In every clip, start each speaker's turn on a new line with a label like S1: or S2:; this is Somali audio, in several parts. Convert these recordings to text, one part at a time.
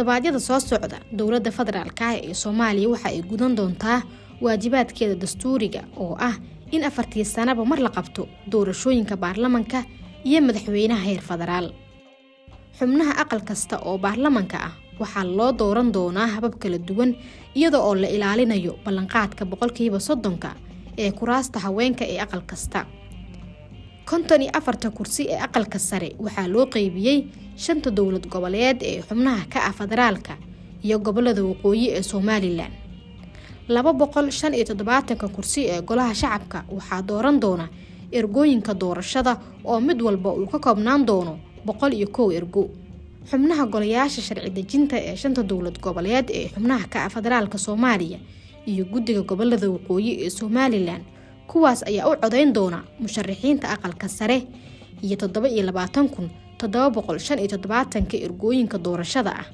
S1: toddobaadyada soo socda dowladda federaalka ah ee Soomaaliya waxa ay gudan doontaa waajibaadkeeda dastuuriga oo ah in 4 sanaba mar la qabto doorashooyinka baarlamaanka iyo madaxweynaha heer federaal. xubnaha aqal kasta oo baarlamaanka ah waxaa loo dooran doonaa habab kala duwan iyadoo oo la ilaalinayo ballanqaadka 30% ee kuraasta haweenka ee aqal kasta. 54 kursi ee aqalka sare waxaa loo qaybiyay 5 dowlad goboleed ee xubnaha ka ah federaalka iyo gobolada waqooyi ee Somaliland. 275 kursi ee golaha shacabka waxaa dooran doona ergooyinka doorashada oo mid walba uu ka koobnaan doono 101 ergo. xubnaha golayaasha sharci dejinta ee 5 dowlad goboleed ee xubnaha ka ah federaalka Soomaaliya iyo guddiga gobolada waqooyi ee Somaliland kuwaas ayaa u codeyn doona musharaxiinta aqalka sare iyo 27,775 ergooyinka doorashada ah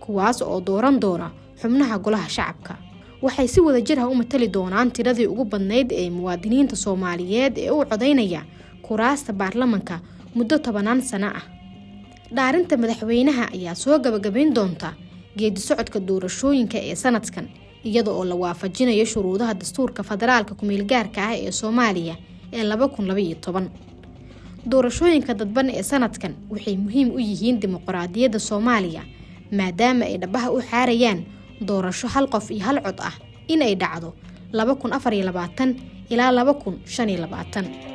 S1: kuwaas oo dooran doona xubnaha golaha shacabka. waxay si wada jir ah u matali doonaan tiradii ugu badnayd ee muwaadiniinta Soomaaliyeed ee u codeynaya kuraasta baarlamaanka muddo 10 sano ah. dhaarinta madaxweynaha ayaa soo gabagabayn doonta geedi socodka doorashooyinka ee sanadkan iyadoo oo la waafajinayo shuruudaha dastuurka federaalka ku meel gaarka ah ee Soomaaliya ee 2012. doorashooyinka dadban ee sanadkan waxay muhiim u yihiin dimuqraadiyadda Soomaaliya maadaama ay dhabaha u xaarayaan doorasho hal qof iyo hal cod ah in ay dhacdo 2024 ilaa 2025.